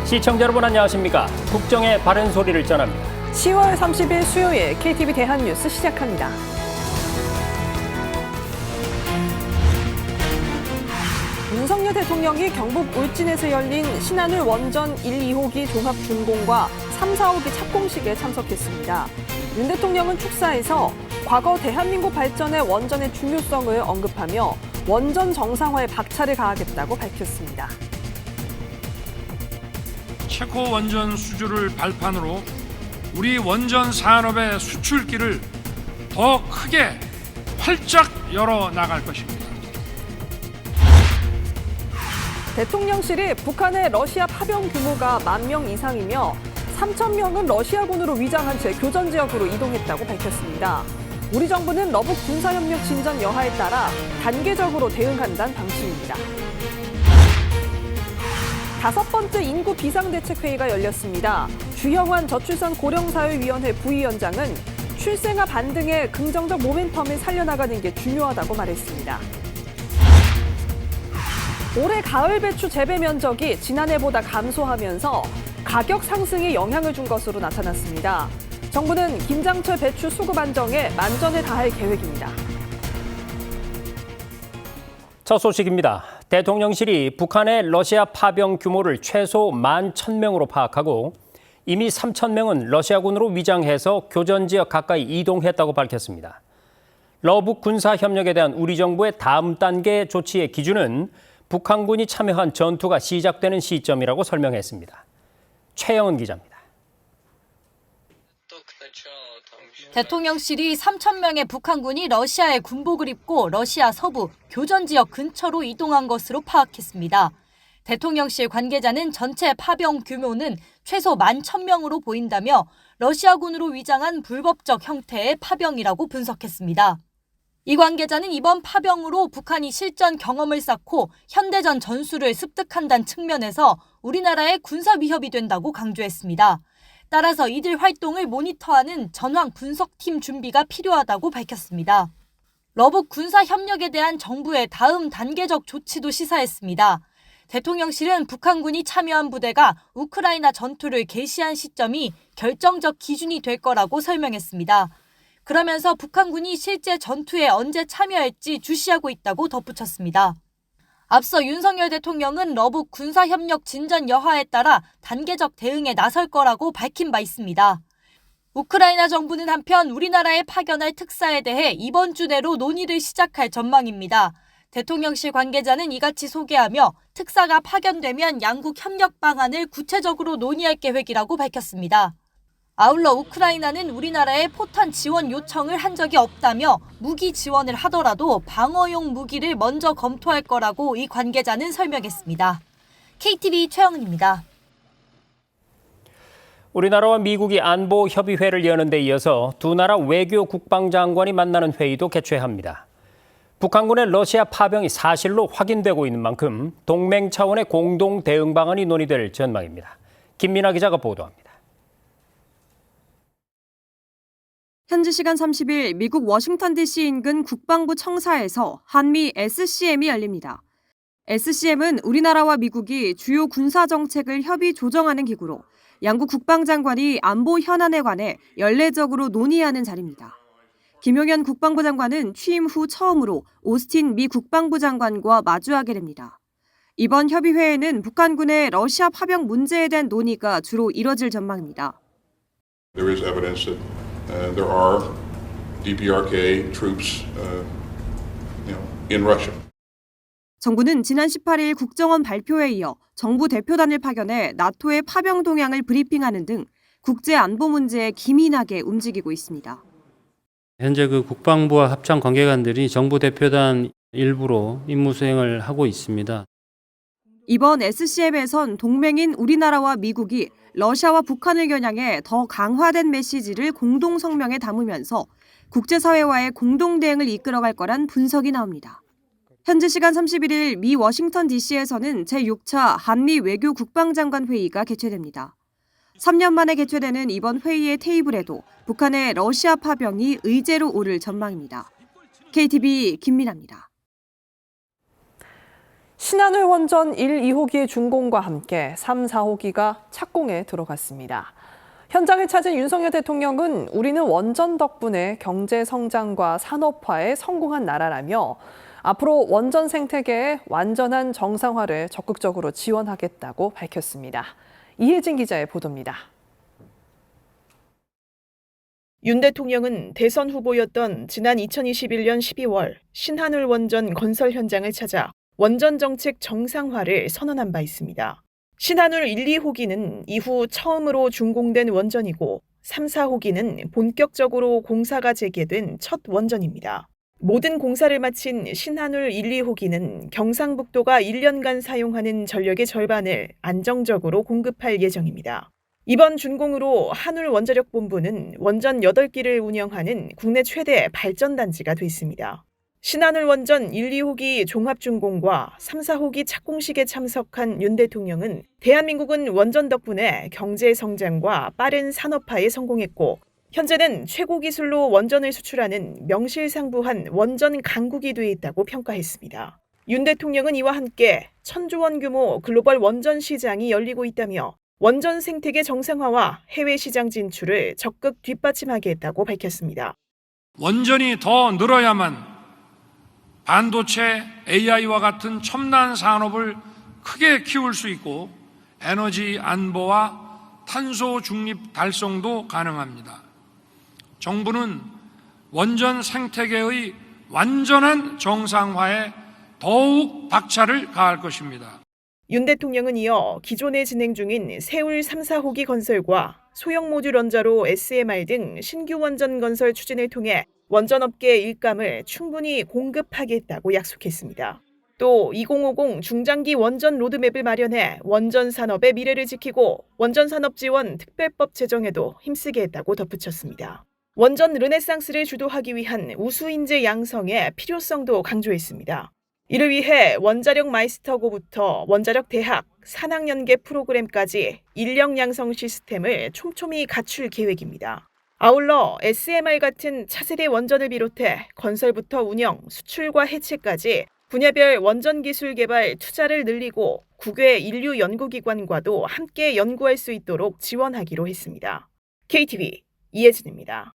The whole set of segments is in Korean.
시청자 여러분 안녕하십니까? 국정의 바른 소리를 전합니다. 10월 30일 수요일 KTV 대한뉴스 시작합니다. 윤석열 대통령이 경북 울진에서 열린 신한울 원전 1, 2호기 종합준공과 3, 4호기 착공식에 참석했습니다. 윤 대통령은 축사에서 과거 대한민국 발전의 원전의 중요성을 언급하며 원전 정상화에 박차를 가하겠다고 밝혔습니다. 체코 원전 수주를 발판으로 우리 원전 산업의 수출길을 더 크게 활짝 열어 나갈 것입니다. 대통령실이 북한의 러시아 파병 규모가 10,000명 이상이며 3,000명은 러시아군으로 위장한 채 교전 지역으로 이동했다고 밝혔습니다. 우리 정부는 러북 군사협력 진전 여하에 따라 단계적으로 대응한다는 방침입니다. 5번째 인구 비상대책회의가 열렸습니다. 주형환 저출산 고령사회위원회 부위원장은 출생아 반등의 긍정적 모멘텀을 살려나가는 게 중요하다고 말했습니다. 올해 가을 배추 재배 면적이 지난해보다 감소하면서 가격 상승에 영향을 준 것으로 나타났습니다. 정부는 김장철 배추 수급 안정에 만전을 다할 계획입니다. 첫 소식입니다. 대통령실이 북한의 러시아 파병 규모를 최소 11,000명으로 파악하고 이미 3,000명은 러시아군으로 위장해서 교전 지역 가까이 이동했다고 밝혔습니다. 러북 군사협력에 대한 우리 정부의 다음 단계 조치의 기준은 북한군이 참여한 전투가 시작되는 시점이라고 설명했습니다. 최영은 기자입니다. 대통령실이 3,000명의 북한군이 러시아의 군복을 입고 러시아 서부 교전 지역 근처로 이동한 것으로 파악했습니다. 대통령실 관계자는 전체 파병 규모는 최소 11,000명으로 보인다며 러시아군으로 위장한 불법적 형태의 파병이라고 분석했습니다. 이 관계자는 이번 파병으로 북한이 실전 경험을 쌓고 현대전 전술을 습득한다는 측면에서 우리나라의 군사 위협이 된다고 강조했습니다. 따라서 이들 활동을 모니터하는 전황 분석팀 준비가 필요하다고 밝혔습니다. 러북 군사 협력에 대한 정부의 다음 단계적 조치도 시사했습니다. 대통령실은 북한군이 참여한 부대가 우크라이나 전투를 개시한 시점이 결정적 기준이 될 거라고 설명했습니다. 그러면서 북한군이 실제 전투에 언제 참여할지 주시하고 있다고 덧붙였습니다. 앞서 윤석열 대통령은 러북 군사협력 진전 여하에 따라 단계적 대응에 나설 거라고 밝힌 바 있습니다. 우크라이나 정부는 한편 우리나라에 파견할 특사에 대해 이번 주 내로 논의를 시작할 전망입니다. 대통령실 관계자는 이같이 소개하며 특사가 파견되면 양국 협력 방안을 구체적으로 논의할 계획이라고 밝혔습니다. 아울러 우크라이나는 우리나라에 포탄 지원 요청을 한 적이 없다며 무기 지원을 하더라도 방어용 무기를 먼저 검토할 거라고 이 관계자는 설명했습니다. KTV 최영은입니다. 우리나라와 미국이 안보협의회를 여는 데 이어서 두 나라 외교 국방장관이 만나는 회의도 개최합니다. 북한군의 러시아 파병이 사실로 확인되고 있는 만큼 동맹 차원의 공동 대응 방안이 논의될 전망입니다. 김민아 기자가 보도합니다. 현지 시간 30일 미국 워싱턴 DC 인근 국방부 청사에서 한미 SCM이 열립니다. SCM은 우리나라와 미국이 주요 군사 정책을 협의 조정하는 기구로 양국 국방장관이 안보 현안에 관해 연례적으로 논의하는 자리입니다. 김용현 국방부 장관은 취임 후 처음으로 오스틴 미 국방부 장관과 마주하게 됩니다. 이번 협의회에는 북한군의 러시아 파병 문제에 대한 논의가 주로 이뤄질 전망입니다. There is evidence that there are DPRK troops, in Russia. 정부는 지난 18일 국정원 발표에 이어 정부 대표단을 파견해 나토의 파병 동향을 브리핑하는 등 국제 안보 문제에 기민하게 움직이고 있습니다. 현재 국방부와 합참 관계관들이 정부 대표단 일부로 임무 수행을 하고 있습니다. 이번 SCM에선 동맹인 우리나라와 미국이 러시아와 북한을 겨냥해 더 강화된 메시지를 공동 성명에 담으면서 국제사회와의 공동 대응을 이끌어갈 거란 분석이 나옵니다. 현지 시간 31일 미 워싱턴 DC에서는 제6차 한미 외교 국방장관 회의가 개최됩니다. 3년 만에 개최되는 이번 회의의 테이블에도 북한의 러시아 파병이 의제로 오를 전망입니다. KTV 김민아입니다. 신한울 원전 1, 2호기의 준공과 함께 3, 4호기가 착공에 들어갔습니다. 현장을 찾은 윤석열 대통령은 우리는 원전 덕분에 경제 성장과 산업화에 성공한 나라라며 앞으로 원전 생태계의 완전한 정상화를 적극적으로 지원하겠다고 밝혔습니다. 이혜진 기자의 보도입니다. 윤 대통령은 대선 후보였던 지난 2021년 12월 신한울 원전 건설 현장을 찾아 원전 정책 정상화를 선언한 바 있습니다. 신한울 1, 2호기는 이후 처음으로 준공된 원전이고 3, 4호기는 본격적으로 공사가 재개된 첫 원전입니다. 모든 공사를 마친 신한울 1, 2호기는 경상북도가 1년간 사용하는 전력의 절반을 안정적으로 공급할 예정입니다. 이번 준공으로 한울원자력본부는 원전 8기를 운영하는 국내 최대 발전단지가 됐습니다. 신한울 원전 1, 2호기 종합준공과 3, 4호기 착공식에 참석한 윤 대통령은 대한민국은 원전 덕분에 경제 성장과 빠른 산업화에 성공했고 현재는 최고 기술로 원전을 수출하는 명실상부한 원전 강국이 돼 있다고 평가했습니다. 윤 대통령은 이와 함께 1,000조 원 규모 글로벌 원전 시장이 열리고 있다며 원전 생태계 정상화와 해외 시장 진출을 적극 뒷받침하겠다고 밝혔습니다. 원전이 더 늘어야만 반도체, AI와 같은 첨단 산업을 크게 키울 수 있고 에너지 안보와 탄소 중립 달성도 가능합니다. 정부는 원전 생태계의 완전한 정상화에 더욱 박차를 가할 것입니다. 윤 대통령은 이어 기존에 진행 중인 세울 3, 4호기 건설과 소형 모듈 원자로 SMR 등 신규 원전 건설 추진을 통해 원전업계의 일감을 충분히 공급하겠다고 약속했습니다. 또 2050 중장기 원전 로드맵을 마련해 원전 산업의 미래를 지키고 원전 산업 지원 특별법 제정에도 힘쓰겠다고 덧붙였습니다. 원전 르네상스를 주도하기 위한 우수 인재 양성의 필요성도 강조했습니다. 이를 위해 원자력 마이스터고부터 원자력 대학, 산학연계 프로그램까지 인력 양성 시스템을 촘촘히 갖출 계획입니다. 아울러 SMR 같은 차세대 원전을 비롯해 건설부터 운영, 수출과 해체까지 분야별 원전 기술 개발 투자를 늘리고 국외 인류 연구기관과도 함께 연구할 수 있도록 지원하기로 했습니다. KTV 이혜진입니다.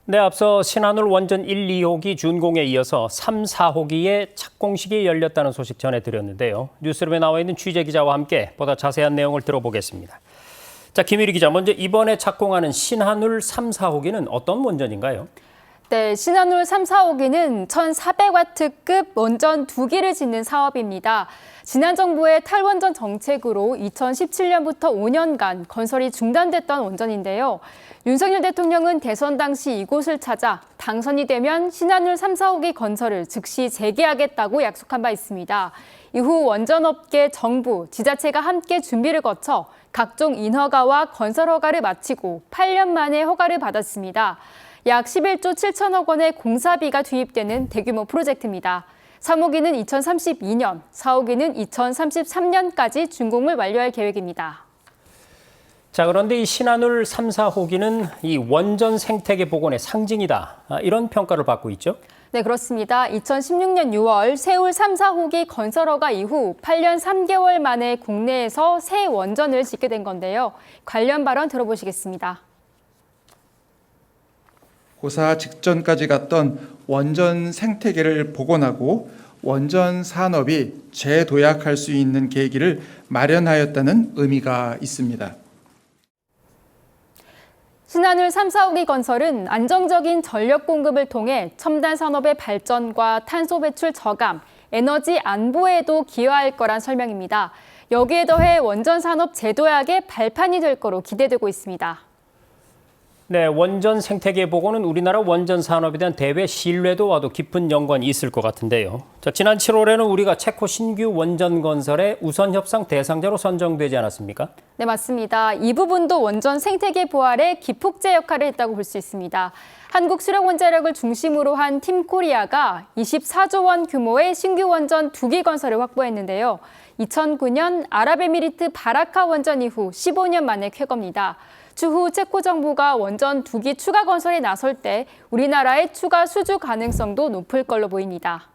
네, 앞서 신한울 원전 1, 2호기 준공에 이어서 3, 4호기의 착공식이 열렸다는 소식 전해드렸는데요. 뉴스룸에 나와 있는 취재기자와 함께 보다 자세한 내용을 들어보겠습니다. 자, 김유리 기자, 먼저 이번에 착공하는 신한울 3, 4호기는 어떤 원전인가요? 네, 신한울 3, 4호기는 1,400와트급 원전 2기를 짓는 사업입니다. 지난 정부의 탈원전 정책으로 2017년부터 5년간 건설이 중단됐던 원전인데요. 윤석열 대통령은 대선 당시 이곳을 찾아 당선이 되면 신한울 3, 4호기 건설을 즉시 재개하겠다고 약속한 바 있습니다. 이후 원전업계, 정부, 지자체가 함께 준비를 거쳐 각종 인허가와 건설 허가를 마치고 8년 만에 허가를 받았습니다. 약 11조 7천억 원의 공사비가 투입되는 대규모 프로젝트입니다. 3호기는 2032년, 4호기는 2033년까지 준공을 완료할 계획입니다. 자, 그런데 이 신한울 3, 4호기는 이 원전 생태계 복원의 상징이다. 이런 평가를 받고 있죠? 네, 그렇습니다. 2016년 6월 세울 3, 4호기 건설 허가 이후 8년 3개월 만에 국내에서 새 원전을 짓게 된 건데요. 관련 발언 들어보시겠습니다. 고사 직전까지 갔던 원전 생태계를 복원하고 원전 산업이 재도약할 수 있는 계기를 마련하였다는 의미가 있습니다. 신한울 3, 4호기 건설은 안정적인 전력 공급을 통해 첨단 산업의 발전과 탄소 배출 저감, 에너지 안보에도 기여할 거란 설명입니다. 여기에 더해 원전 산업 재도약의 발판이 될 거로 기대되고 있습니다. 네, 원전 생태계 복원은 우리나라 원전 산업에 대한 대외 신뢰도와도 깊은 연관이 있을 것 같은데요. 자, 지난 7월에는 우리가 체코 신규 원전 건설의 우선 협상 대상자로 선정되지 않았습니까? 네, 맞습니다. 이 부분도 원전 생태계 부활에 기폭제 역할을 했다고 볼 수 있습니다. 한국수력원자력을 중심으로 한 팀코리아가 24조 원 규모의 신규 원전 2기 건설을 확보했는데요. 2009년 아랍에미리트 바라카 원전 이후 15년 만에 쾌거입니다. 추후 체코 정부가 원전 2기 추가 건설에 나설 때 우리나라의 추가 수주 가능성도 높을 걸로 보입니다.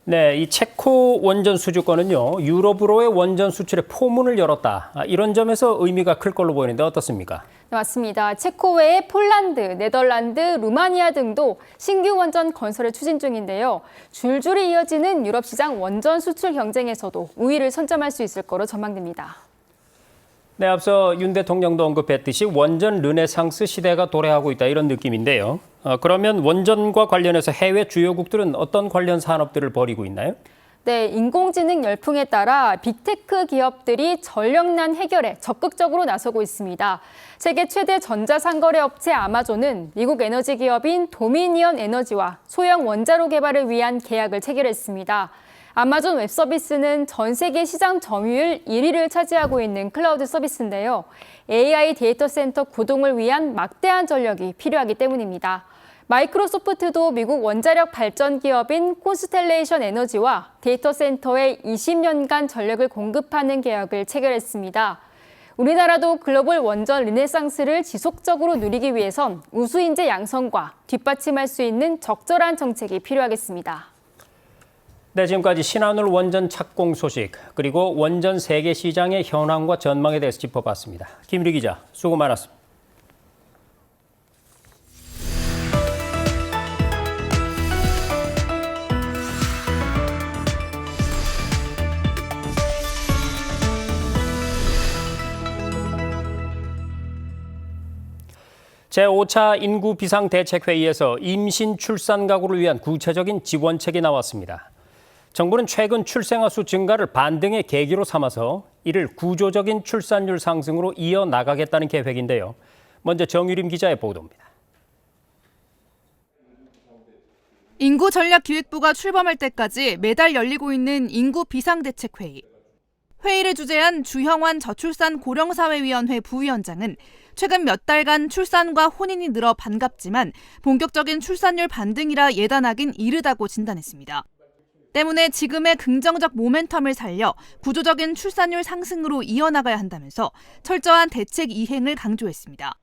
네, 이 체코 원전 수주권은요, 유럽으로의 원전 수출의 포문을 열었다. 이런 점에서 의미가 클 걸로 보이는데 어떻습니까? 네, 맞습니다. 체코 외에 폴란드, 네덜란드, 루마니아 등도 신규 원전 건설을 추진 중인데요. 줄줄이 이어지는 유럽 시장 원전 수출 경쟁에서도 우위를 선점할 수 있을 거로 전망됩니다. 네, 앞서 윤 대통령도 언급했듯이 원전 르네상스 시대가 도래하고 있다 이런 느낌인데요. 그러면 원전과 관련해서 해외 주요국들은 어떤 관련 산업들을 벌이고 있나요? 네, 인공지능 열풍에 따라 빅테크 기업들이 전력난 해결에 적극적으로 나서고 있습니다. 세계 최대 전자상거래 업체 아마존은 미국 에너지 기업인 도미니언 에너지와 소형 원자로 개발을 위한 계약을 체결했습니다. 아마존 웹 서비스는 전 세계 시장 점유율 1위를 차지하고 있는 클라우드 서비스인데요. AI 데이터 센터 구동을 위한 막대한 전력이 필요하기 때문입니다. 마이크로소프트도 미국 원자력 발전 기업인 콘스텔레이션 에너지와 데이터 센터에 20년간 전력을 공급하는 계약을 체결했습니다. 우리나라도 글로벌 원전 르네상스를 지속적으로 누리기 위해선 우수 인재 양성과 뒷받침할 수 있는 적절한 정책이 필요하겠습니다. 네, 지금까지 신한울 원전 착공 소식, 그리고 원전 세계 시장의 현황과 전망에 대해서 짚어봤습니다. 김일희 기자, 수고 많았습니다. 제5차 인구 비상대책회의에서 임신 출산 가구를 위한 구체적인 지원책이 나왔습니다. 정부는 최근 출생아 수 증가를 반등의 계기로 삼아서 이를 구조적인 출산율 상승으로 이어나가겠다는 계획인데요. 먼저 정유림 기자의 보도입니다. 인구전략기획부가 출범할 때까지 매달 열리고 있는 인구 비상대책회의. 회의를 주재한 주형환 저출산 고령사회위원회 부위원장은 최근 몇 달간 출산과 혼인이 늘어 반갑지만 본격적인 출산율 반등이라 예단하긴 이르다고 진단했습니다. 때문에 지금의 긍정적 모멘텀을 살려 구조적인 출산율 상승으로 이어나가야 한다면서 철저한 대책 이행을 강조했습니다.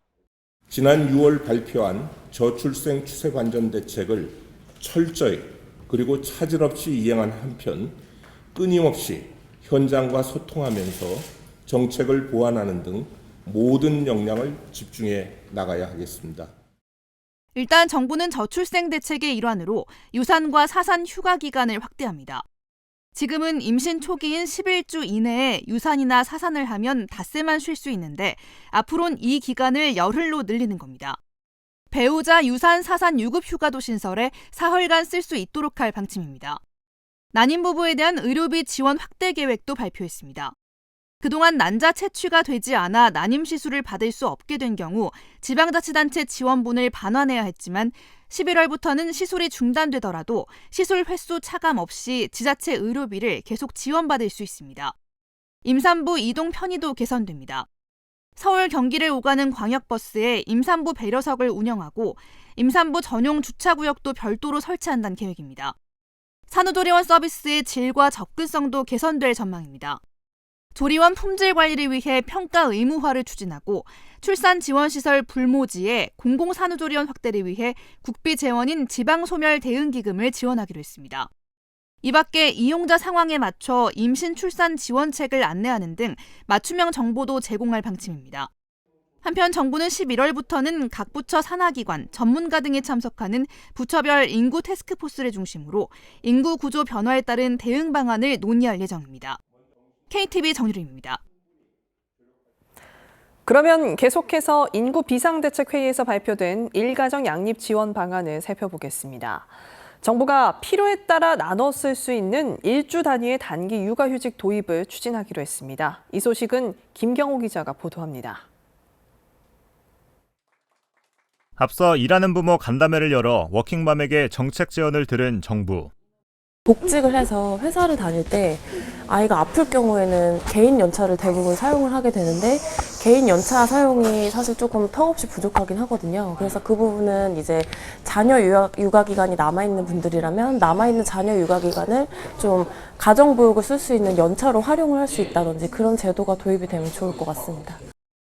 지난 6월 발표한 저출생 추세 관전 대책을 철저히 그리고 차질 없이 이행한 한편 끊임없이 현장과 소통하면서 정책을 보완하는 등 모든 역량을 집중해 나가야 하겠습니다. 일단 정부는 저출생 대책의 일환으로 유산과 사산 휴가 기간을 확대합니다. 지금은 임신 초기인 11주 이내에 유산이나 사산을 하면 닷새만 쉴 수 있는데 앞으로는 이 기간을 열흘로 늘리는 겁니다. 배우자 유산, 사산, 유급 휴가도 신설해 사흘간 쓸 수 있도록 할 방침입니다. 난임 부부에 대한 의료비 지원 확대 계획도 발표했습니다. 그동안 난자 채취가 되지 않아 난임 시술을 받을 수 없게 된 경우 지방자치단체 지원분을 반환해야 했지만 11월부터는 시술이 중단되더라도 시술 횟수 차감 없이 지자체 의료비를 계속 지원받을 수 있습니다. 임산부 이동 편의도 개선됩니다. 서울, 경기를 오가는 광역버스에 임산부 배려석을 운영하고 임산부 전용 주차구역도 별도로 설치한다는 계획입니다. 산후조리원 서비스의 질과 접근성도 개선될 전망입니다. 조리원 품질 관리를 위해 평가 의무화를 추진하고 출산 지원시설 불모지에 공공산후조리원 확대를 위해 국비 재원인 지방소멸 대응기금을 지원하기로 했습니다. 이 밖에 이용자 상황에 맞춰 임신 출산 지원책을 안내하는 등 맞춤형 정보도 제공할 방침입니다. 한편 정부는 11월부터는 각 부처 산하기관, 전문가 등이 참석하는 부처별 인구 태스크포스를 중심으로 인구 구조 변화에 따른 대응 방안을 논의할 예정입니다. KTV 정유림입니다. 그러면 계속해서 인구 비상대책회의에서 발표된 일가정 양립 지원 방안을 살펴보겠습니다. 정부가 필요에 따라 나눠 쓸 수 있는 일주 단위의 단기 육아휴직 도입을 추진하기로 했습니다. 이 소식은 김경호 기자가 보도합니다. 앞서 일하는 부모 간담회를 열어 워킹맘에게 정책 제언을 들은 정부. 복직을 해서 회사를 다닐 때 아이가 아플 경우에는 개인 연차를 대부분 사용을 하게 되는데 개인 연차 사용이 사실 조금 턱없이 부족하긴 하거든요. 그래서 그 부분은 이제 자녀 육아 기간이 남아있는 분들이라면 남아있는 자녀 육아 기간을 좀 가정보육을 쓸 수 있는 연차로 활용을 할 수 있다든지 그런 제도가 도입이 되면 좋을 것 같습니다.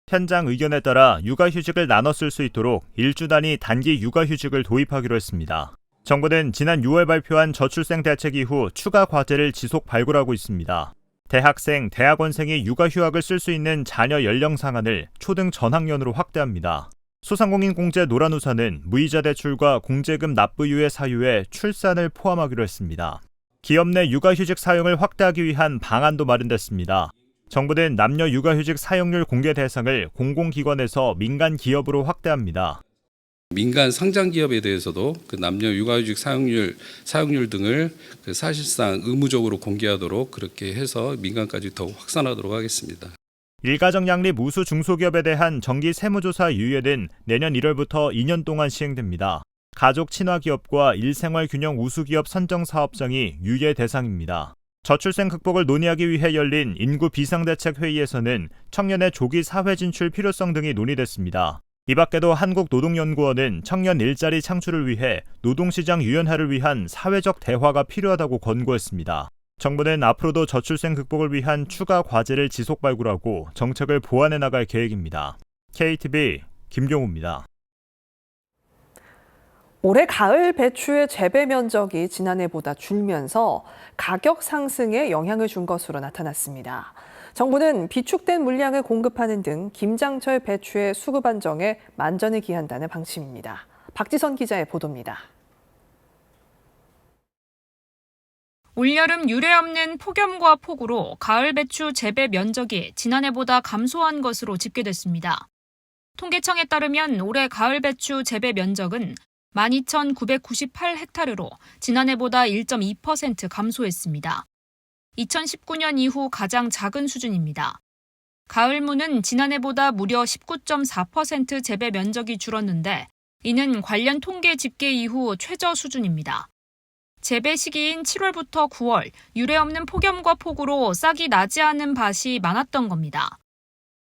현장 의견에 따라 육아휴직을 나눠 쓸 수 있도록 일주 단위 단기 육아휴직을 도입하기로 했습니다. 정부는 지난 6월 발표한 저출생 대책 이후 추가 과제를 지속 발굴하고 있습니다. 대학생, 대학원생이 육아휴학을 쓸 수 있는 자녀 연령 상한을 초등 전학년으로 확대합니다. 소상공인공제 노란우산은 무이자 대출과 공제금 납부유예 사유에 출산을 포함하기로 했습니다. 기업 내 육아휴직 사용을 확대하기 위한 방안도 마련됐습니다. 정부는 남녀 육아휴직 사용률 공개 대상을 공공기관에서 민간 기업으로 확대합니다. 민간 상장 기업에 대해서도 그 남녀 육아휴직 사용률 등을 사실상 의무적으로 공개하도록 그렇게 해서 민간까지 더욱 확산하도록 하겠습니다. 일가정 양립 우수 중소기업에 대한 정기 세무조사 유예는 내년 1월부터 2년 동안 시행됩니다. 가족 친화 기업과 일생활 균형 우수 기업 선정 사업장이 유예 대상입니다. 저출생 극복을 논의하기 위해 열린 인구 비상대책 회의에서는 청년의 조기 사회 진출 필요성 등이 논의됐습니다. 이 밖에도 한국노동연구원은 청년 일자리 창출을 위해 노동시장 유연화를 위한 사회적 대화가 필요하다고 권고했습니다. 정부는 앞으로도 저출생 극복을 위한 추가 과제를 지속 발굴하고 정책을 보완해 나갈 계획입니다. KTV 김경우입니다. 올해 가을 배추의 재배 면적이 지난해보다 줄면서 가격 상승에 영향을 준 것으로 나타났습니다. 정부는 비축된 물량을 공급하는 등 김장철 배추의 수급 안정에 만전을 기한다는 방침입니다. 박지선 기자의 보도입니다. 올여름 유례 없는 폭염과 폭우로 가을 배추 재배 면적이 지난해보다 감소한 것으로 집계됐습니다. 통계청에 따르면 올해 가을 배추 재배 면적은 12,998헥타르로 지난해보다 1.2% 감소했습니다. 2019년 이후 가장 작은 수준입니다. 가을무는 지난해보다 무려 19.4% 재배 면적이 줄었는데 이는 관련 통계 집계 이후 최저 수준입니다. 재배 시기인 7월부터 9월 유례없는 폭염과 폭우로 싹이 나지 않은 밭이 많았던 겁니다.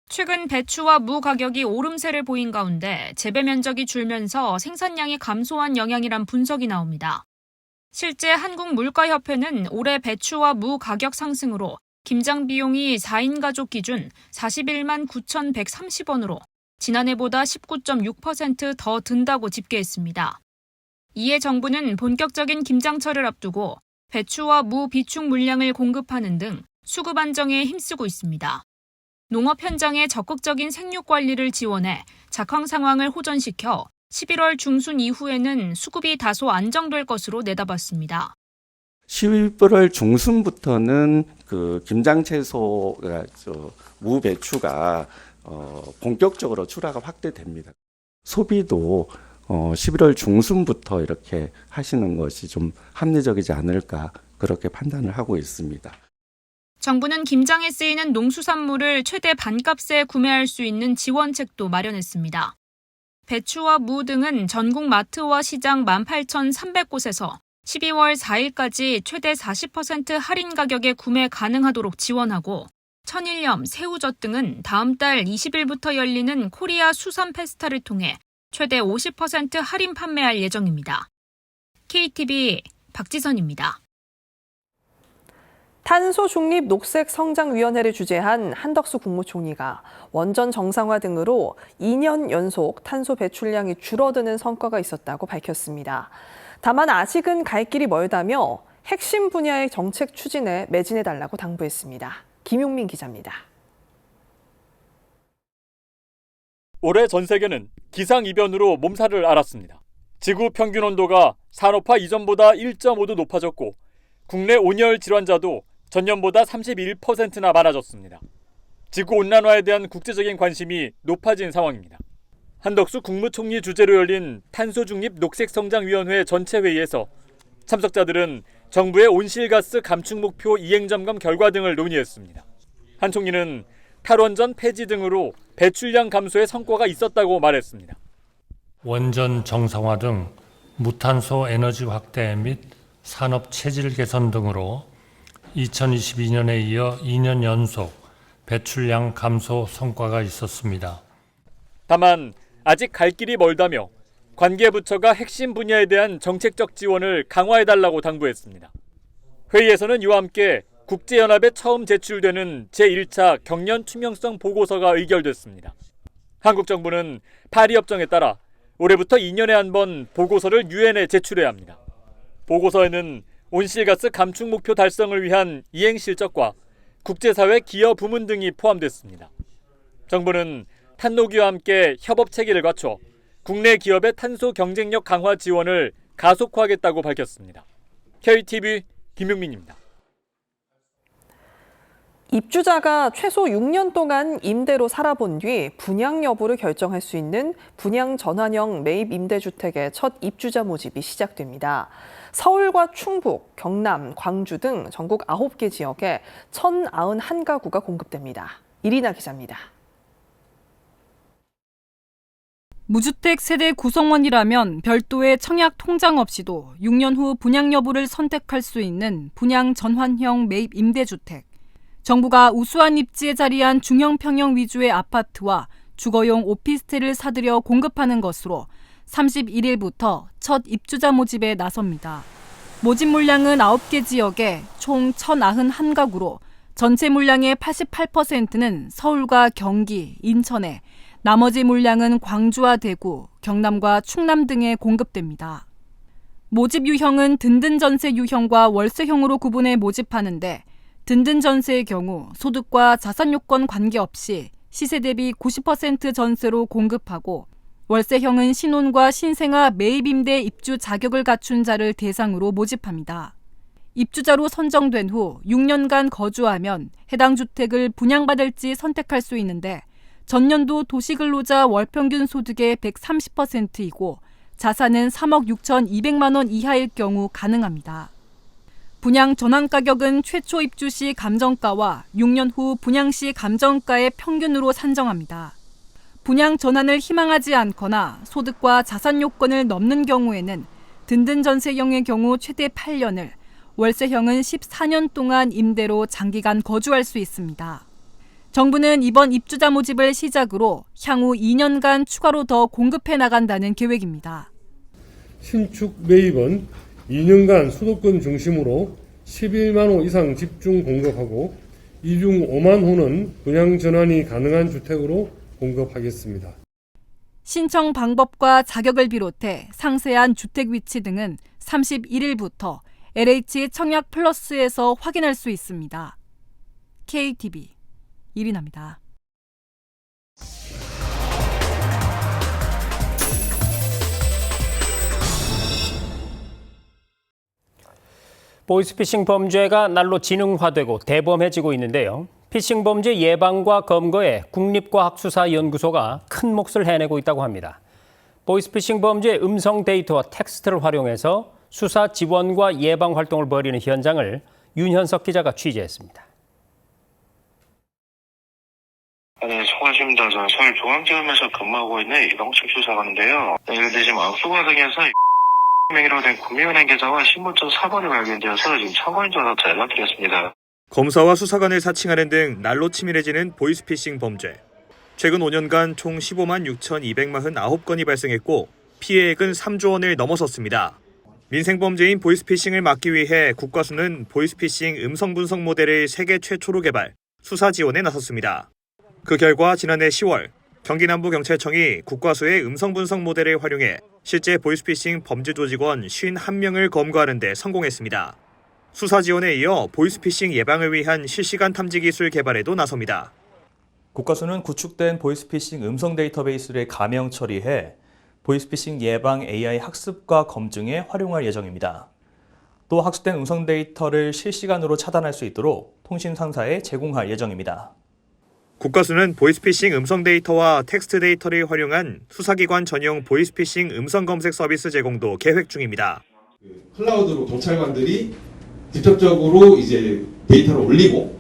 최근 배추와 무 가격이 오름세를 보인 가운데 재배 면적이 줄면서 생산량이 감소한 영향이란 분석이 나옵니다. 실제 한국물가협회는 올해 배추와 무 가격 상승으로 김장 비용이 4인 가족 기준 41만 9,130원으로 지난해보다 19.6% 더 든다고 집계했습니다. 이에 정부는 본격적인 김장철을 앞두고 배추와 무 비축 물량을 공급하는 등 수급 안정에 힘쓰고 있습니다. 농업 현장의 적극적인 생육 관리를 지원해 작황 상황을 호전시켜 11월 중순 이후에는 수급이 다소 안정될 것으로 내다봤습니다. 11월 중순부터는 그 김장채소 무 배추가 본격적으로 출하가 확대됩니다. 소비도 11월 중순부터 이렇게 하시는 것이 좀 합리적이지 않을까 그렇게 판단을 하고 있습니다. 정부는 김장에 쓰이는 농수산물을 최대 반값에 구매할 수 있는 지원책도 마련했습니다. 배추와 무 등은 전국 마트와 시장 18,300곳에서 12월 4일까지 최대 40% 할인 가격에 구매 가능하도록 지원하고 천일염, 새우젓 등은 다음 달 20일부터 열리는 코리아 수산 페스타를 통해 최대 50% 할인 판매할 예정입니다. KTV 박지선입니다. 탄소 중립 녹색 성장위원회를 주재한 한덕수 국무총리가 원전 정상화 등으로 2년 연속 탄소 배출량이 줄어드는 성과가 있었다고 밝혔습니다. 다만 아직은 갈 길이 멀다며 핵심 분야의 정책 추진에 매진해달라고 당부했습니다. 김용민 기자입니다. 올해 전 세계는 기상이변으로 몸살을 앓았습니다. 지구 평균 온도가 산업화 이전보다 1.5도 높아졌고 국내 온열 질환자도 전년보다 31%나 많아졌습니다. 지구온난화에 대한 국제적인 관심이 높아진 상황입니다. 한덕수 국무총리 주재로 열린 탄소중립 녹색성장위원회 전체회의에서 참석자들은 정부의 온실가스 감축 목표 이행점검 결과 등을 논의했습니다. 한 총리는 탈원전 폐지 등으로 배출량 감소에 성과가 있었다고 말했습니다. 원전 정상화 등 무탄소 에너지 확대 및 산업 체질 개선 등으로 2022년에 이어 2년 연속 배출량 감소 성과가 있었습니다. 다만 아직 갈 길이 멀다며 관계부처가 핵심 분야에 대한 정책적 지원을 강화해달라고 당부했습니다. 회의에서는 이와 함께 국제연합에 처음 제출되는 제1차 경련 투명성 보고서가 의결됐습니다. 한국 정부는 파리 협정에 따라 올해부터 2년에 한 번 보고서를 유엔에 제출해야 합니다. 보고서에는 온실가스 감축 목표 달성을 위한 이행 실적과 국제사회 기여 부문 등이 포함됐습니다. 정부는 탄노기와 함께 협업 체계를 갖춰 국내 기업의 탄소 경쟁력 강화 지원을 가속화하겠다고 밝혔습니다. KTV 김용민입니다. 입주자가 최소 6년 동안 임대로 살아본 뒤 분양 여부를 결정할 수 있는 분양 전환형 매입 임대주택의 첫 입주자 모집이 시작됩니다. 서울과 충북, 경남, 광주 등 전국 9개 지역에 1,091가구가 공급됩니다. 이리나 기자입니다. 무주택 세대 구성원이라면 별도의 청약 통장 없이도 6년 후 분양 여부를 선택할 수 있는 분양 전환형 매입 임대주택. 정부가 우수한 입지에 자리한 중형 평형 위주의 아파트와 주거용 오피스텔을 사들여 공급하는 것으로 31일부터 첫 입주자 모집에 나섭니다. 모집 물량은 9개 지역에 총 1,091가구로 전체 물량의 88%는 서울과 경기, 인천에, 나머지 물량은 광주와 대구, 경남과 충남 등에 공급됩니다. 모집 유형은 든든 전세 유형과 월세형으로 구분해 모집하는데 든든 전세의 경우 소득과 자산 요건 관계없이 시세 대비 90% 전세로 공급하고 월세형은 신혼과 신생아 매입임대 입주 자격을 갖춘 자를 대상으로 모집합니다. 입주자로 선정된 후 6년간 거주하면 해당 주택을 분양받을지 선택할 수 있는데 전년도 도시근로자 월평균 소득의 130%이고 자산은 3억 6,200만 원 이하일 경우 가능합니다. 분양 전환 가격은 최초 입주 시 감정가와 6년 후 분양 시 감정가의 평균으로 산정합니다. 분양 전환을 희망하지 않거나 소득과 자산 요건을 넘는 경우에는 든든 전세형의 경우 최대 8년을, 월세형은 14년 동안 임대로 장기간 거주할 수 있습니다. 정부는 이번 입주자 모집을 시작으로 향후 2년간 추가로 더 공급해 나간다는 계획입니다. 신축 매입은 2년간 수도권 중심으로 11만 호 이상 집중 공급하고 이 중 5만 호는 분양 전환이 가능한 주택으로 공급하겠습니다. 신청 방법과 자격을 비롯해 상세한 주택 위치 등은 31일부터 LH 청약 플러스에서 확인할 수 있습니다. KTV 이리나입니다. 보이스피싱 범죄가 날로 지능화되고 대범해지고 있는데요. 피싱 범죄 예방과 검거에 국립과학수사연구소가 큰 몫을 해내고 있다고 합니다. 보이스피싱 범죄 음성 데이터와 텍스트를 활용해서 수사 지원과 예방 활동을 벌이는 현장을 윤현석 기자가 취재했습니다. 네, 수고하십니다. 저는 서울중앙지검에서 근무하고 있는 이동식 수사관인데요. 네, 근데 지금 악수과 등에서 명의로 된 국민은행 계좌와 신분증 4번이 발견되어서 지금 참고인 전화부터 연락드렸습니다. 검사와 수사관을 사칭하는 등 날로 치밀해지는 보이스피싱 범죄. 최근 5년간 총 15만 6,249건이 발생했고 피해액은 3조 원을 넘어섰습니다. 민생범죄인 보이스피싱을 막기 위해 국과수는 보이스피싱 음성분석 모델을 세계 최초로 개발, 수사 지원에 나섰습니다. 그 결과 지난해 10월 경기남부경찰청이 국과수의 음성분석 모델을 활용해 실제 보이스피싱 범죄 조직원 51명을 검거하는 데 성공했습니다. 수사 지원에 이어 보이스피싱 예방을 위한 실시간 탐지 기술 개발에도 나섭니다. 국과수는 구축된 보이스피싱 음성 데이터베이스를 가명 처리해 보이스피싱 예방 AI 학습과 검증에 활용할 예정입니다. 또 학습된 음성 데이터를 실시간으로 차단할 수 있도록 통신 상사에 제공할 예정입니다. 국과수는 보이스피싱 음성 데이터와 텍스트 데이터를 활용한 수사기관 전용 보이스피싱 음성 검색 서비스 제공도 계획 중입니다. 클라우드로 경찰관들이 직접적으로 이제 데이터를 올리고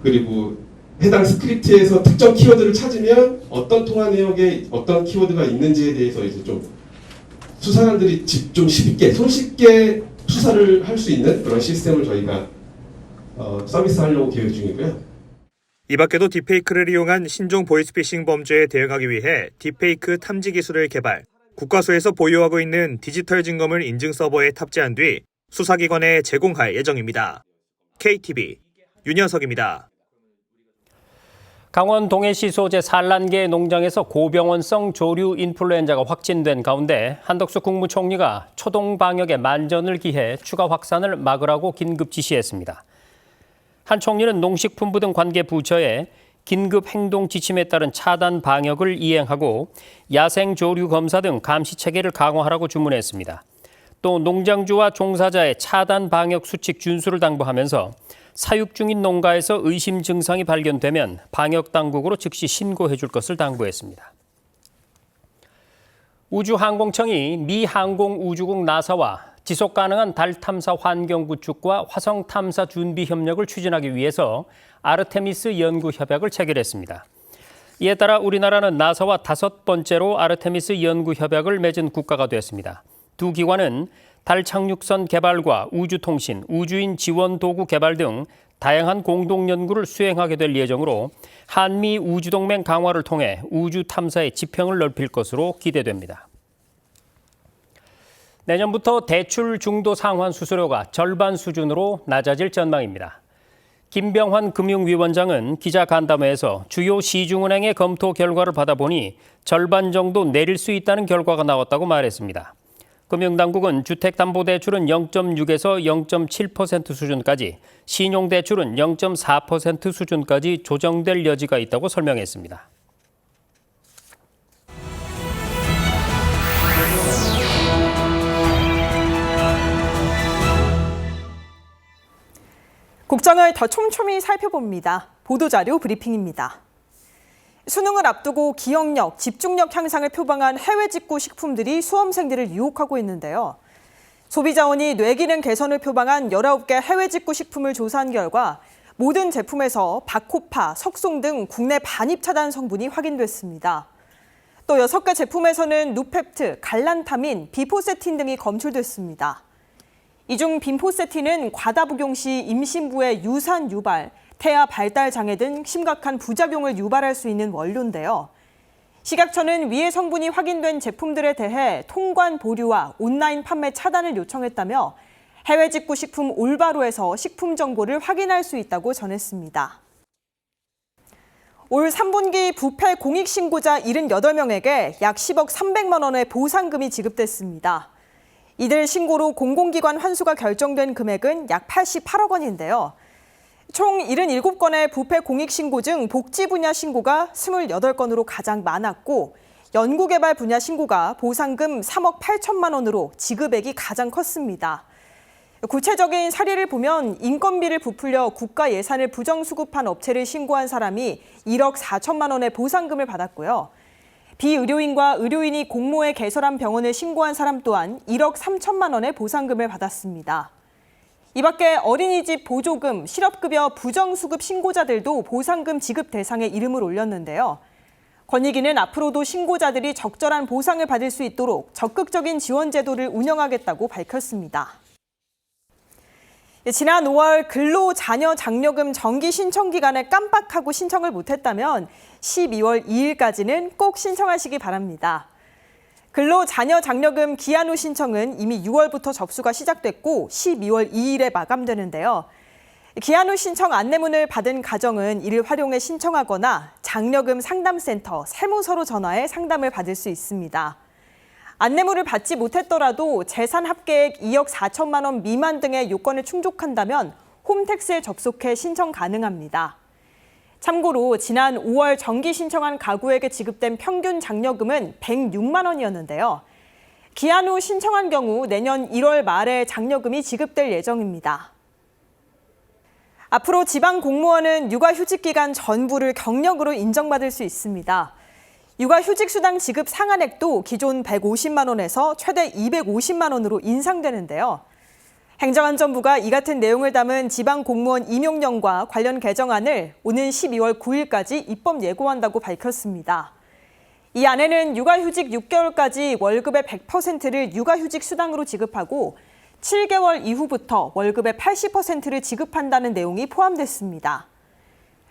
그리고 해당 스크립트에서 특정 키워드를 찾으면 어떤 통화 내역에 어떤 키워드가 있는지에 대해서 이제 좀 수사관들이 좀 쉽게 손쉽게 수사를 할 수 있는 그런 시스템을 저희가 서비스하려고 계획 중이고요. 이 밖에도 딥페이크를 이용한 신종 보이스피싱 범죄에 대응하기 위해 딥페이크 탐지 기술을 개발, 국과수에서 보유하고 있는 디지털 증거물 인증 서버에 탑재한 뒤 수사기관에 제공할 예정입니다. KTV 윤현석입니다. 강원 동해시 소재 산란계 농장에서 고병원성 조류 인플루엔자가 확진된 가운데 한덕수 국무총리가 초동 방역에 만전을 기해 추가 확산을 막으라고 긴급 지시했습니다. 한 총리는 농식품부 등 관계 부처에 긴급 행동 지침에 따른 차단 방역을 이행하고 야생 조류 검사 등 감시 체계를 강화하라고 주문했습니다. 또 농장주와 종사자의 차단 방역 수칙 준수를 당부하면서 사육 중인 농가에서 의심 증상이 발견되면 방역 당국으로 즉시 신고해 줄 것을 당부했습니다. 우주항공청이 미 항공우주국 나사와 지속 가능한 달 탐사 환경 구축과 화성 탐사 준비 협력을 추진하기 위해서 아르테미스 연구 협약을 체결했습니다. 이에 따라 우리나라는 나사와 5번째로 아르테미스 연구 협약을 맺은 국가가 됐습니다. 두 기관은 달 착륙선 개발과 우주통신, 우주인 지원 도구 개발 등 다양한 공동 연구를 수행하게 될 예정으로 한미 우주동맹 강화를 통해 우주 탐사의 지평을 넓힐 것으로 기대됩니다. 내년부터 대출 중도 상환 수수료가 절반 수준으로 낮아질 전망입니다. 김병환 금융위원장은 기자간담회에서 주요 시중은행의 검토 결과를 받아보니 절반 정도 내릴 수 있다는 결과가 나왔다고 말했습니다. 금융당국은 주택담보대출은 0.6에서 0.7% 수준까지, 신용대출은 0.4% 수준까지 조정될 여지가 있다고 설명했습니다. 국장을 더 촘촘히 살펴봅니다. 보도자료 브리핑입니다. 수능을 앞두고 기억력, 집중력 향상을 표방한 해외 직구 식품들이 수험생들을 유혹하고 있는데요. 소비자원이 뇌기능 개선을 표방한 19개 해외 직구 식품을 조사한 결과 모든 제품에서 바코파, 석송 등 국내 반입 차단 성분이 확인됐습니다. 또 6개 제품에서는 누펩트, 갈란타민, 비포세틴 등이 검출됐습니다. 이 중 빈포세틴은 과다 복용 시 임신부의 유산 유발, 태아 발달 장애 등 심각한 부작용을 유발할 수 있는 원료인데요. 식약처는 위의 성분이 확인된 제품들에 대해 통관 보류와 온라인 판매 차단을 요청했다며 해외 직구 식품 올바로에서 식품 정보를 확인할 수 있다고 전했습니다. 올 3분기 부패 공익 신고자 78명에게 약 10억 300만 원의 보상금이 지급됐습니다. 이들 신고로 공공기관 환수가 결정된 금액은 약 88억 원인데요. 총 77건의 부패 공익 신고 중 복지 분야 신고가 28건으로 가장 많았고 연구개발 분야 신고가 보상금 3억 8천만 원으로 지급액이 가장 컸습니다. 구체적인 사례를 보면 인건비를 부풀려 국가 예산을 부정수급한 업체를 신고한 사람이 1억 4천만 원의 보상금을 받았고요. 비의료인과 의료인이 공모해 개설한 병원을 신고한 사람 또한 1억 3천만 원의 보상금을 받았습니다. 이 밖에 어린이집 보조금, 실업급여 부정수급 신고자들도 보상금 지급 대상에 이름을 올렸는데요. 권익위는 앞으로도 신고자들이 적절한 보상을 받을 수 있도록 적극적인 지원 제도를 운영하겠다고 밝혔습니다. 지난 5월 근로자녀장려금 정기 신청 기간에 깜빡하고 신청을 못했다면 12월 2일까지는 꼭 신청하시기 바랍니다. 근로자녀장려금 기한 후 신청은 이미 6월부터 접수가 시작됐고 12월 2일에 마감되는데요. 기한 후 신청 안내문을 받은 가정은 이를 활용해 신청하거나 장려금 상담센터, 세무서로 전화해 상담을 받을 수 있습니다. 안내문을 받지 못했더라도 재산 합계액 2억 4천만 원 미만 등의 요건을 충족한다면 홈택스에 접속해 신청 가능합니다. 참고로 지난 5월 정기 신청한 가구에게 지급된 평균 장려금은 106만 원이었는데요. 기한 후 신청한 경우 내년 1월 말에 장려금이 지급될 예정입니다. 앞으로 지방 공무원은 육아휴직 기간 전부를 경력으로 인정받을 수 있습니다. 육아휴직 수당 지급 상한액도 기존 150만 원에서 최대 250만 원으로 인상되는데요. 행정안전부가 이 같은 내용을 담은 지방 공무원 임용령과 관련 개정안을 오는 12월 9일까지 입법 예고한다고 밝혔습니다. 이 안에는 육아휴직 6개월까지 월급의 100%를 육아휴직 수당으로 지급하고 7개월 이후부터 월급의 80%를 지급한다는 내용이 포함됐습니다.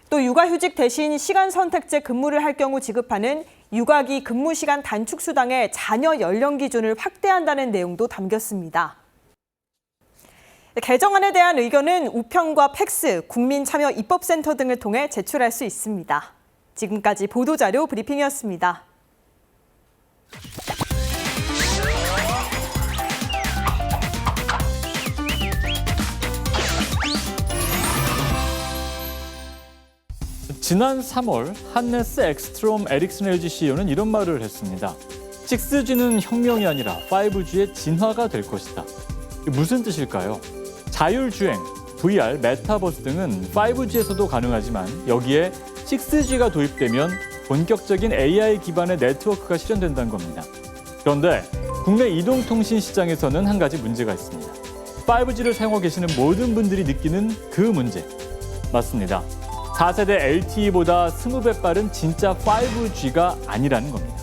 또 육아휴직 대신 시간 선택제 근무를 할 경우 지급하는 육아기 근무시간 단축 수당의 자녀 연령 기준을 확대한다는 내용도 담겼습니다. 개정안에 대한 의견은 우편과 팩스, 국민참여입법센터 등을 통해 제출할 수 있습니다. 지금까지 보도자료 브리핑이었습니다. 지난 3월 한네스 엑스트롬 에릭슨 LG CEO는 이런 말을 했습니다. 6G는 혁명이 아니라 5G의 진화가 될 것이다. 무슨 뜻일까요? 자율주행, VR, 메타버스 등은 5G에서도 가능하지만 여기에 6G가 도입되면 본격적인 AI 기반의 네트워크가 실현된다는 겁니다. 그런데 국내 이동통신 시장에서는 한 가지 문제가 있습니다. 5G를 사용하고 계시는 모든 분들이 느끼는 그 문제. 맞습니다. 4세대 LTE보다 20배 빠른 진짜 5G가 아니라는 겁니다.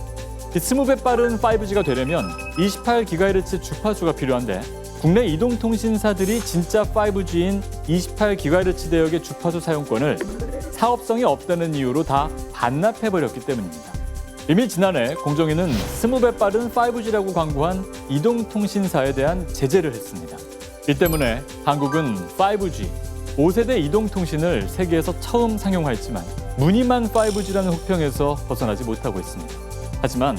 20배 빠른 5G가 되려면 28GHz 주파수가 필요한데 국내 이동통신사들이 진짜 5G인 28GHz 대역의 주파수 사용권을 사업성이 없다는 이유로 다 반납해버렸기 때문입니다. 이미 지난해 공정위는 20배 빠른 5G라고 광고한 이동통신사에 대한 제재를 했습니다. 이 때문에 한국은 5G, 5세대 이동통신을 세계에서 처음 상용화했지만 무늬만 5G라는 혹평에서 벗어나지 못하고 있습니다. 하지만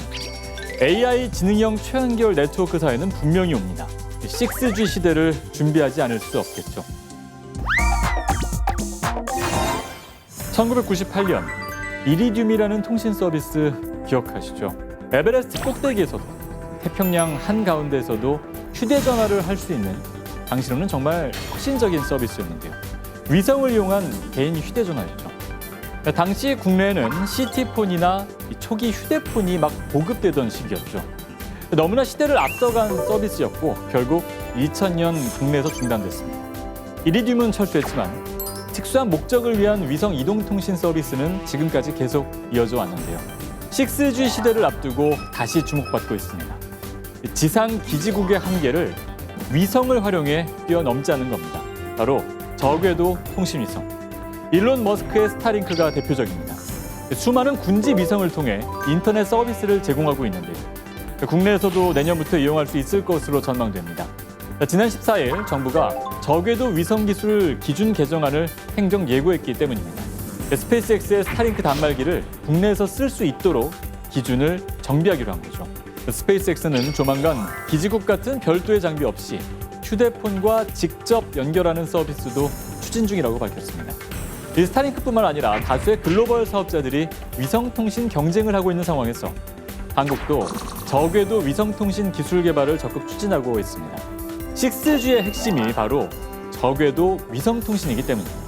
AI 지능형 최연결 네트워크 사회는 분명히 옵니다. 6G 시대를 준비하지 않을 수 없겠죠. 1998년 이리듐이라는 통신 서비스 기억하시죠? 에베레스트 꼭대기에서도 태평양 한가운데에서도 휴대전화를 할 수 있는 당시로는 정말 혁신적인 서비스였는데요. 위성을 이용한 개인 휴대전화였죠. 당시 국내에는 CT폰이나 초기 휴대폰이 막 보급되던 시기였죠. 너무나 시대를 앞서간 서비스였고 결국 2000년 국내에서 중단됐습니다. 이리듐은 철수했지만 특수한 목적을 위한 위성 이동통신 서비스는 지금까지 계속 이어져 왔는데요. 6G 시대를 앞두고 다시 주목받고 있습니다. 지상 기지국의 한계를 위성을 활용해 뛰어넘자는 겁니다. 바로 저궤도 통신위성. 일론 머스크의 스타링크가 대표적입니다. 수많은 군지 위성을 통해 인터넷 서비스를 제공하고 있는데요. 국내에서도 내년부터 이용할 수 있을 것으로 전망됩니다. 지난 14일 정부가 저궤도 위성 기술 기준 개정안을 행정 예고했기 때문입니다. 스페이스X의 스타링크 단말기를 국내에서 쓸 수 있도록 기준을 정비하기로 한 거죠. 스페이스X는 조만간 기지국 같은 별도의 장비 없이 휴대폰과 직접 연결하는 서비스도 추진 중이라고 밝혔습니다. 이 스타링크뿐만 아니라 다수의 글로벌 사업자들이 위성통신 경쟁을 하고 있는 상황에서 한국도 저궤도 위성통신 기술 개발을 적극 추진하고 있습니다. 6G의 핵심이 바로 저궤도 위성통신이기 때문입니다.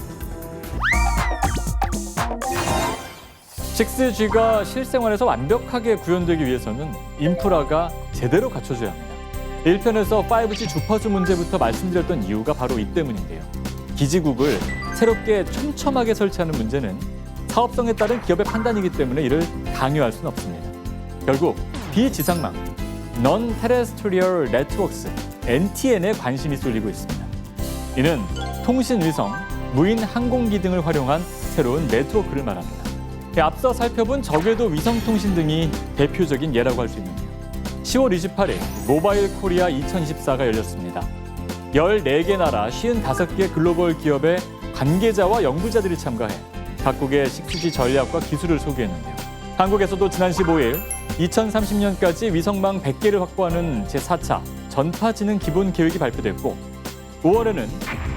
6G가 실생활에서 완벽하게 구현되기 위해서는 인프라가 제대로 갖춰져야 합니다. 1편에서 5G 주파수 문제부터 말씀드렸던 이유가 바로 이 때문인데요. 기지국을 새롭게 촘촘하게 설치하는 문제는 사업성에 따른 기업의 판단이기 때문에 이를 강요할 수는 없습니다. 결국 비지상망, Non-Terrestrial Networks, NTN에 관심이 쏠리고 있습니다. 이는 통신위성, 무인 항공기 등을 활용한 새로운 네트워크를 말합니다. 앞서 살펴본 저궤도 위성통신 등이 대표적인 예라고 할 수 있는데요. 10월 28일 모바일 코리아 2024가 열렸습니다. 14개 나라 55개 글로벌 기업의 관계자와 연구자들이 참가해 각국의 6G 전략과 기술을 소개했는데요. 한국에서도 지난 15일 2030년까지 위성망 100개를 확보하는 제4차 전파지능 기본 계획이 발표됐고 5월에는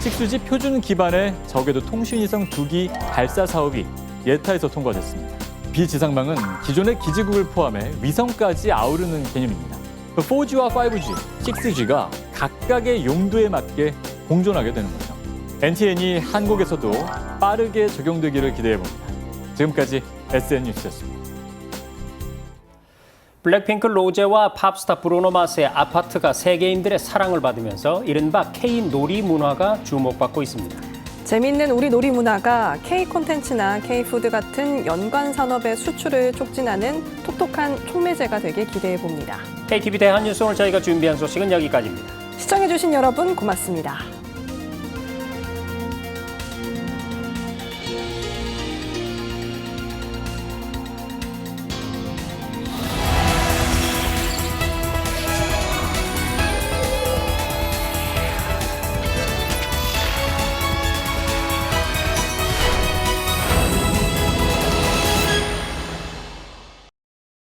6G 표준 기반의 저궤도 통신위성 2기 발사 사업이 예타에서 통과됐습니다. 비지상망은 기존의 기지국을 포함해 위성까지 아우르는 개념입니다. 4G와 5G, 6G가 각각의 용도에 맞게 공존하게 되는 거죠. NTN이 한국에서도 빠르게 적용되기를 기대해봅니다. 지금까지 SN 뉴스였습니다. 블랙핑크 로제와 팝스타 브루노 마스의 아파트가 세계인들의 사랑을 받으면서 이른바 K-놀이 문화가 주목받고 있습니다. 재미있는 우리 놀이 문화가 K 콘텐츠나 K-푸드 같은 연관 산업의 수출을 촉진하는 톡톡한 촉매제가 되길 기대해봅니다. KTV 대한뉴스 오늘 저희가 준비한 소식은 여기까지입니다. 시청해주신 여러분 고맙습니다.